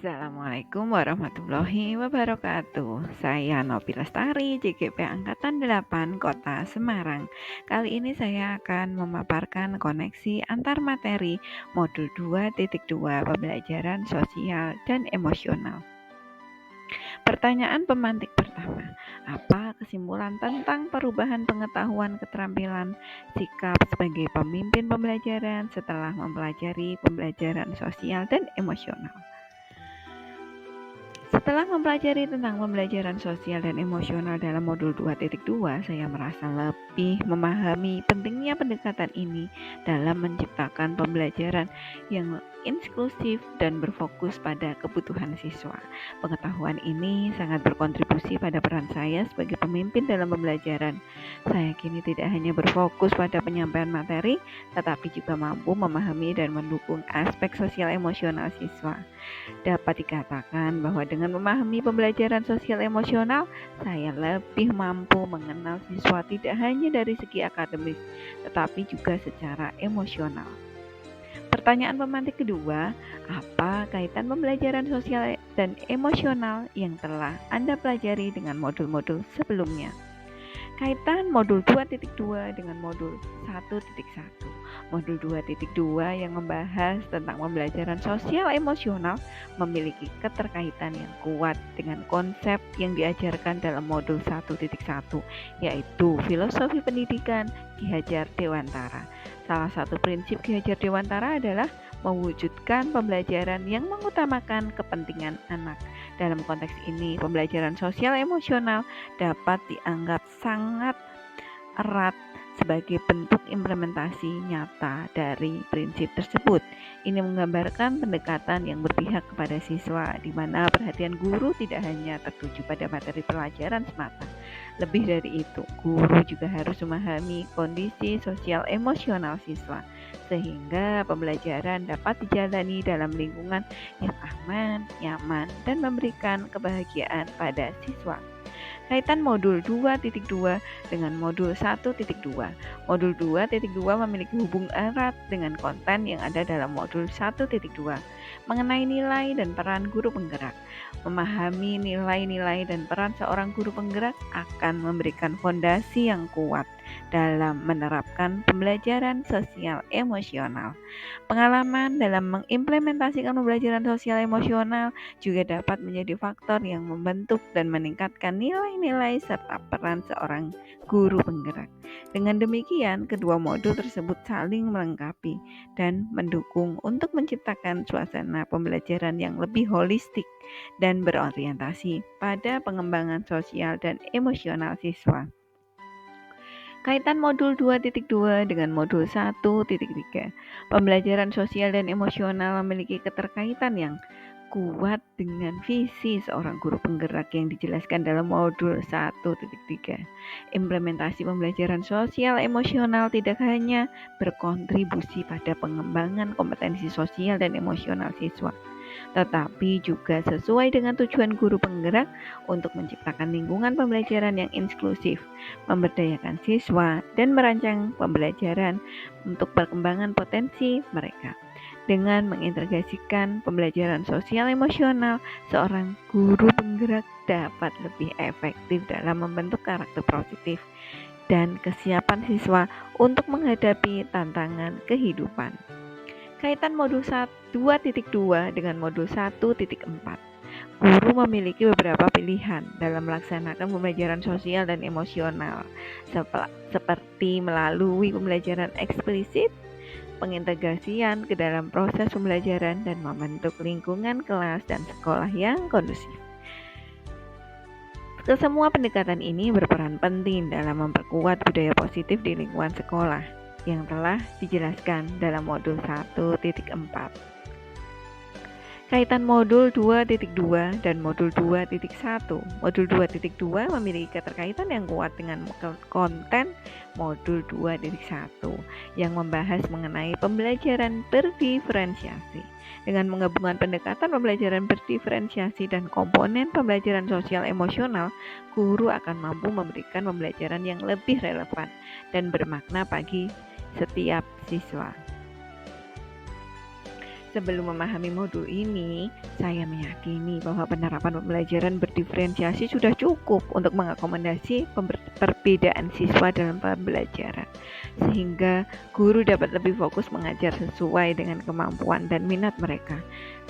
Assalamualaikum warahmatullahi wabarakatuh. Saya Novi Lestari, JGP Angkatan 8, Kota Semarang. Kali ini saya akan memaparkan koneksi antar materi modul 2.2 pembelajaran sosial dan emosional. Pertanyaan pemantik pertama, apa kesimpulan tentang perubahan pengetahuan keterampilan sikap sebagai pemimpin pembelajaran setelah mempelajari pembelajaran sosial dan emosional? Setelah mempelajari tentang pembelajaran sosial dan emosional dalam modul 2.2, saya merasa lebih memahami pentingnya pendekatan ini dalam menciptakan pembelajaran yang inklusif dan berfokus pada kebutuhan siswa. Pengetahuan ini sangat berkontribusi pada peran saya sebagai pemimpin dalam pembelajaran. Saya kini tidak hanya berfokus pada penyampaian materi, tetapi juga mampu memahami dan mendukung aspek sosial emosional siswa. Dapat dikatakan bahwa dengan memahami pembelajaran sosial emosional, saya lebih mampu mengenal siswa tidak hanya dari segi akademis, tetapi juga secara emosional. Pertanyaan pemantik kedua, apa kaitan pembelajaran sosial dan emosional yang telah Anda pelajari dengan modul-modul sebelumnya? Kaitan modul 2.2 dengan modul 1.1. Modul 2.2 yang membahas tentang pembelajaran sosial emosional memiliki keterkaitan yang kuat dengan konsep yang diajarkan dalam modul 1.1, yaitu filosofi pendidikan Ki Hajar Dewantara. Salah satu prinsip Ki Hajar Dewantara adalah mewujudkan pembelajaran yang mengutamakan kepentingan anak. Dalam konteks ini, pembelajaran sosial emosional dapat dianggap sangat erat sebagai bentuk implementasi nyata dari prinsip tersebut. Ini menggambarkan pendekatan yang berpihak kepada siswa, di mana perhatian guru tidak hanya tertuju pada materi pelajaran semata. Lebih dari itu, guru juga harus memahami kondisi sosial emosional siswa, sehingga pembelajaran dapat dijalani dalam lingkungan yang aman, nyaman, dan memberikan kebahagiaan pada siswa. Kaitan modul 2.2 dengan modul 1.2. Modul 2.2 memiliki hubungan erat dengan konten yang ada dalam modul 1.2 mengenai nilai dan peran guru penggerak. Memahami nilai-nilai dan peran seorang guru penggerak akan memberikan fondasi yang kuat dalam menerapkan pembelajaran sosial emosional. Pengalaman dalam mengimplementasikan pembelajaran sosial emosional juga dapat menjadi faktor yang membentuk dan meningkatkan nilai-nilai serta peran seorang guru penggerak. Dengan demikian, kedua modul tersebut saling melengkapi dan mendukung untuk menciptakan suasana pembelajaran yang lebih holistik dan berorientasi pada pengembangan sosial dan emosional siswa. Kaitan modul 2.2 dengan modul 1.3. Pembelajaran sosial dan emosional memiliki keterkaitan yang kuat dengan visi seorang guru penggerak yang dijelaskan dalam modul 1.3. Implementasi pembelajaran sosial emosional tidak hanya berkontribusi pada pengembangan kompetensi sosial dan emosional siswa, tetapi juga sesuai dengan tujuan guru penggerak untuk menciptakan lingkungan pembelajaran yang inklusif, memberdayakan siswa, dan merancang pembelajaran untuk perkembangan potensi mereka. Dengan mengintegrasikan pembelajaran sosial emosional, seorang guru penggerak dapat lebih efektif dalam membentuk karakter positif dan kesiapan siswa untuk menghadapi tantangan kehidupan. Kaitan modul 2.2 dengan modul 1.4. Guru memiliki beberapa pilihan dalam melaksanakan pembelajaran sosial dan emosional, seperti melalui pembelajaran eksplisit, pengintegrasian ke dalam proses pembelajaran, dan membentuk lingkungan kelas dan sekolah yang kondusif. Kesemua pendekatan ini berperan penting dalam memperkuat budaya positif di lingkungan sekolah yang telah dijelaskan dalam modul 1.4. Kaitan modul 2.2 dan modul 2.1. Modul 2.2 memiliki keterkaitan yang kuat dengan konten modul 2.1 yang membahas mengenai pembelajaran berdiferensiasi. Dengan menggabungkan pendekatan pembelajaran berdiferensiasi dan komponen pembelajaran sosial emosional, guru akan mampu memberikan pembelajaran yang lebih relevan dan bermakna bagi setiap siswa. Sebelum memahami modul ini, saya meyakini bahwa penerapan pembelajaran berdiferensiasi sudah cukup untuk mengakomodasi perbedaan siswa dalam pembelajaran, sehingga guru dapat lebih fokus mengajar sesuai dengan kemampuan dan minat mereka.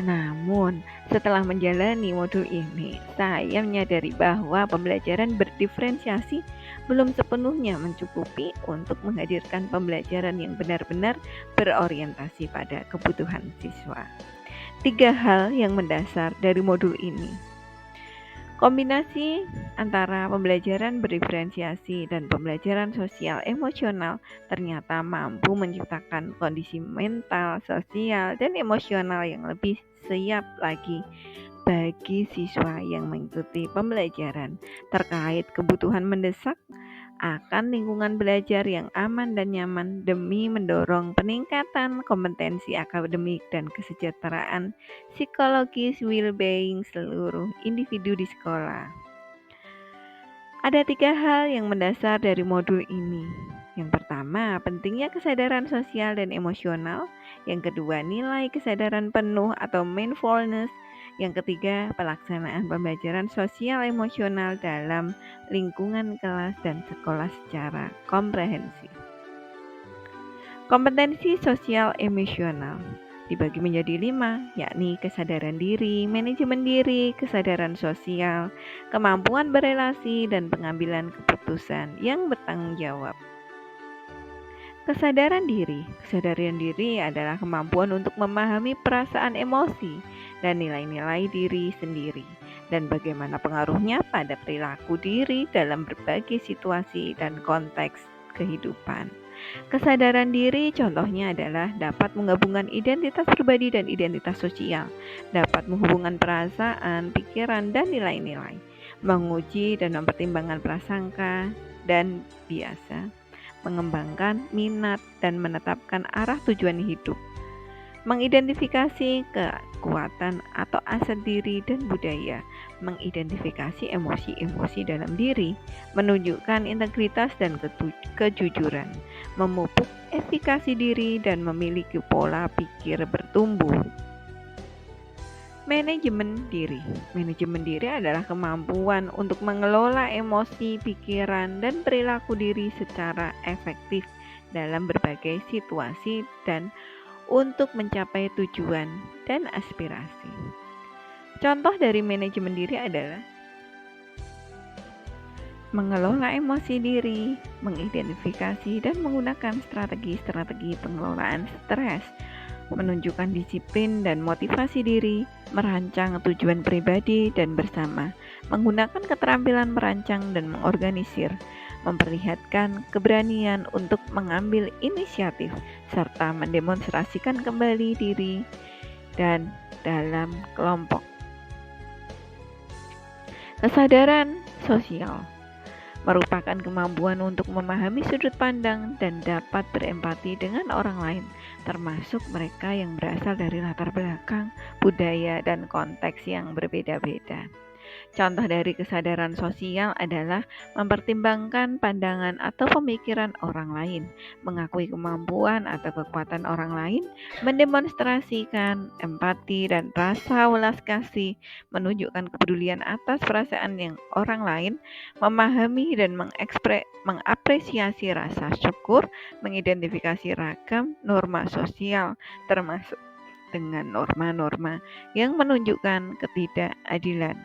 Namun, setelah menjalani modul ini, saya menyadari bahwa pembelajaran berdiferensiasi belum sepenuhnya mencukupi untuk menghadirkan pembelajaran yang benar-benar berorientasi pada kebutuhan siswa. 3 hal yang mendasar dari modul ini. Kombinasi antara pembelajaran berdiferensiasi dan pembelajaran sosial emosional ternyata mampu menciptakan kondisi mental, sosial, dan emosional yang lebih siap lagi bagi siswa yang mengikuti pembelajaran terkait kebutuhan mendesak akan lingkungan belajar yang aman dan nyaman demi mendorong peningkatan kompetensi akademik dan kesejahteraan psikologis well-being seluruh individu di sekolah. Ada 3 hal yang mendasar dari modul ini. Yang pertama, pentingnya kesadaran sosial dan emosional. Yang kedua, nilai kesadaran penuh atau mindfulness. Yang ketiga, pelaksanaan pembelajaran sosial emosional dalam lingkungan kelas dan sekolah secara komprehensif. Kompetensi sosial emosional dibagi menjadi 5, yakni kesadaran diri, manajemen diri, kesadaran sosial, kemampuan berelasi, dan pengambilan keputusan yang bertanggung jawab. Kesadaran diri adalah kemampuan untuk memahami perasaan emosi dan nilai-nilai diri sendiri dan bagaimana pengaruhnya pada perilaku diri dalam berbagai situasi dan konteks kehidupan. Kesadaran diri contohnya adalah dapat menggabungkan identitas pribadi dan identitas sosial, dapat menghubungkan perasaan, pikiran, dan nilai-nilai, menguji dan mempertimbangkan prasangka dan biasa, mengembangkan minat dan menetapkan arah tujuan hidup, mengidentifikasi kekuatan atau aset diri dan budaya, mengidentifikasi emosi-emosi dalam diri, menunjukkan integritas dan kejujuran, memupuk efikasi diri dan memiliki pola pikir bertumbuh. Manajemen diri adalah kemampuan untuk mengelola emosi, pikiran, dan perilaku diri secara efektif dalam berbagai situasi dan untuk mencapai tujuan dan aspirasi. Contoh dari manajemen diri adalah mengelola emosi diri, mengidentifikasi dan menggunakan strategi-strategi pengelolaan stres, menunjukkan disiplin dan motivasi diri, merancang tujuan pribadi dan bersama, menggunakan keterampilan merancang dan mengorganisir, memperlihatkan keberanian untuk mengambil inisiatif, serta mendemonstrasikan kembali diri dan dalam kelompok. Kesadaran sosial merupakan kemampuan untuk memahami sudut pandang dan dapat berempati dengan orang lain, termasuk mereka yang berasal dari latar belakang, budaya, dan konteks yang berbeda-beda. Contoh dari kesadaran sosial adalah mempertimbangkan pandangan atau pemikiran orang lain, mengakui kemampuan atau kekuatan orang lain, mendemonstrasikan empati dan rasa welas kasih, menunjukkan kepedulian atas perasaan yang orang lain, memahami dan mengapresiasi rasa syukur, mengidentifikasi ragam norma sosial, termasuk dengan norma-norma yang menunjukkan ketidakadilan.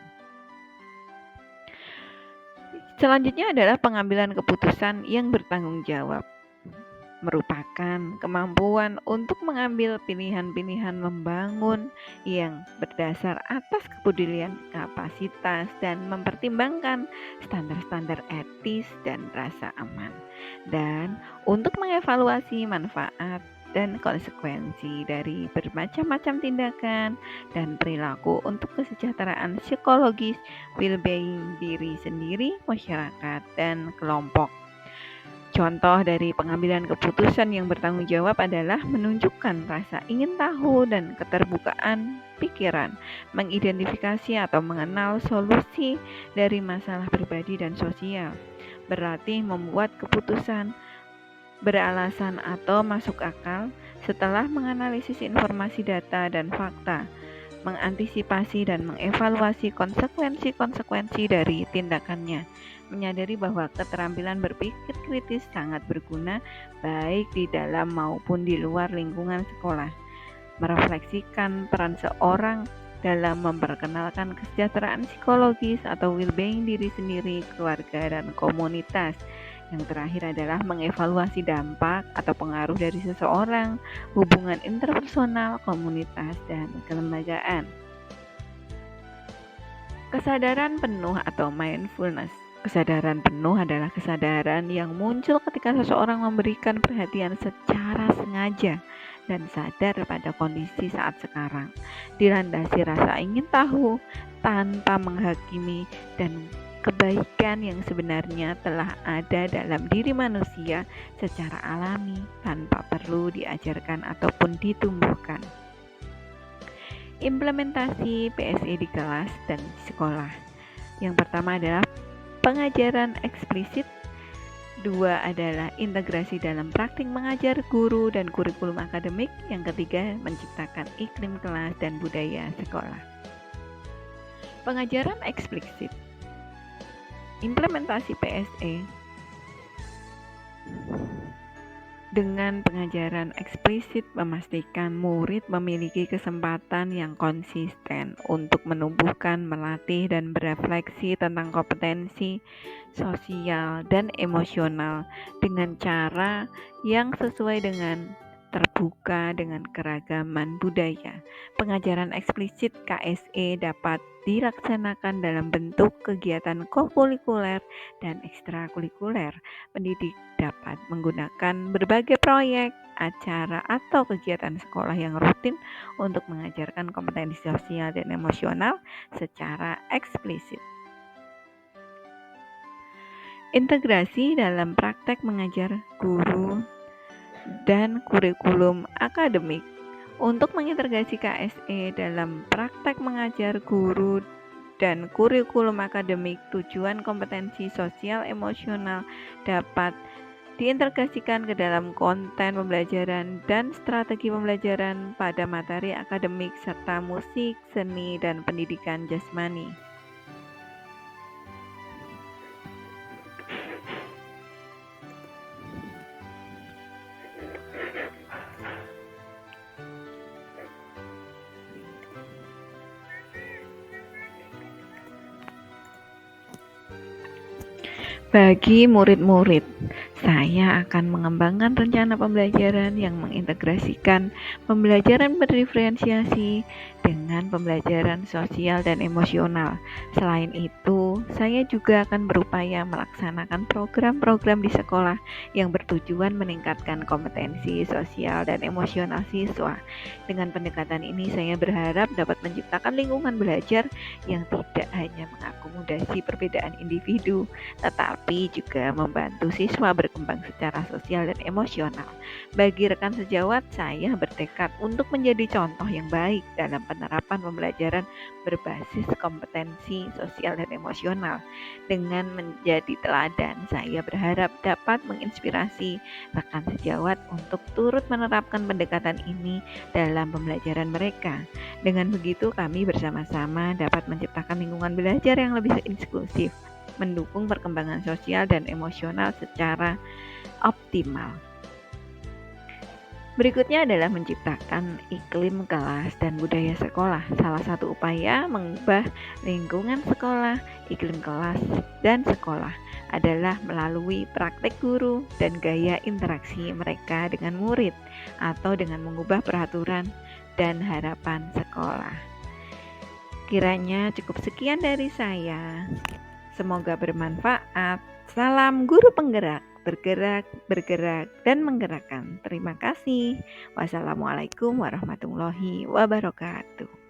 Selanjutnya adalah pengambilan keputusan yang bertanggung jawab. Merupakan kemampuan untuk mengambil pilihan-pilihan membangun yang berdasar atas kepedulian, kapasitas, dan mempertimbangkan standar-standar etis dan rasa aman. Dan untuk mengevaluasi manfaat dan konsekuensi dari bermacam-macam tindakan dan perilaku untuk kesejahteraan psikologis, well-being diri sendiri, masyarakat, dan kelompok. Contoh dari pengambilan keputusan yang bertanggung jawab adalah menunjukkan rasa ingin tahu dan keterbukaan pikiran, mengidentifikasi atau mengenal solusi dari masalah pribadi dan sosial, berlatih membuat keputusan beralasan atau masuk akal, Setelah menganalisis informasi data dan fakta, mengantisipasi dan mengevaluasi konsekuensi-konsekuensi dari tindakannya, menyadari bahwa keterampilan berpikir kritis sangat berguna baik di dalam maupun di luar lingkungan sekolah, merefleksikan peran seorang dalam memperkenalkan kesejahteraan psikologis atau well-being diri sendiri, keluarga, dan komunitas. Yang terakhir adalah mengevaluasi dampak atau pengaruh dari seseorang, hubungan interpersonal, komunitas, dan kelembagaan. Kesadaran penuh atau mindfulness. Kesadaran penuh adalah kesadaran yang muncul ketika seseorang memberikan perhatian secara sengaja dan sadar pada kondisi saat sekarang, dilandasi rasa ingin tahu tanpa menghakimi dan kebaikan yang sebenarnya telah ada dalam diri manusia secara alami tanpa perlu diajarkan ataupun ditumbuhkan. Implementasi PSE di kelas dan di sekolah. Yang pertama adalah pengajaran eksplisit. Dua adalah integrasi dalam praktik mengajar guru dan kurikulum akademik. Yang ketiga, menciptakan iklim kelas dan budaya sekolah. Pengajaran eksplisit. Implementasi PSE dengan pengajaran eksplisit memastikan murid memiliki kesempatan yang konsisten untuk menumbuhkan, melatih, dan berefleksi tentang kompetensi sosial dan emosional dengan cara yang sesuai dengan terbuka dengan keragaman budaya. Pengajaran eksplisit KSE dapat dilaksanakan dalam bentuk kegiatan kokurikuler dan ekstrakurikuler. Pendidik dapat menggunakan berbagai proyek, acara, atau kegiatan sekolah yang rutin untuk mengajarkan kompetensi sosial dan emosional secara eksplisit. Integrasi dalam praktek mengajar guru dan kurikulum akademik. Untuk mengintegrasi KSE dalam praktek mengajar guru dan kurikulum akademik, tujuan kompetensi sosial emosional dapat diintegrasikan ke dalam konten pembelajaran dan strategi pembelajaran pada materi akademik serta musik, seni, dan pendidikan jasmani. Bagi murid-murid, saya akan mengembangkan rencana pembelajaran yang mengintegrasikan pembelajaran berdiferensiasi dengan pembelajaran sosial dan emosional. Selain itu, saya juga akan berupaya melaksanakan program-program di sekolah yang bertujuan meningkatkan kompetensi sosial dan emosional siswa. Dengan pendekatan ini, saya berharap dapat menciptakan lingkungan belajar yang tidak hanya mengakomodasi perbedaan individu, tetapi juga membantu siswa berkembang secara sosial dan emosional. Bagi rekan sejawat, saya bertekad untuk menjadi contoh yang baik dalam penerapan pembelajaran berbasis kompetensi sosial dan emosional. Dengan menjadi teladan, saya berharap dapat menginspirasi rekan sejawat untuk turut menerapkan pendekatan ini dalam pembelajaran mereka. Dengan begitu, kami bersama-sama dapat menciptakan lingkungan belajar yang lebih inklusif, mendukung perkembangan sosial dan emosional secara optimal. Berikutnya adalah menciptakan iklim kelas dan budaya sekolah. Salah satu upaya mengubah lingkungan sekolah, iklim kelas, dan sekolah adalah melalui praktek guru dan gaya interaksi mereka dengan murid atau dengan mengubah peraturan dan harapan sekolah. Kiranya cukup sekian dari saya. Semoga bermanfaat. Salam guru penggerak, bergerak, dan menggerakkan. Terima kasih. Wassalamualaikum warahmatullahi wabarakatuh.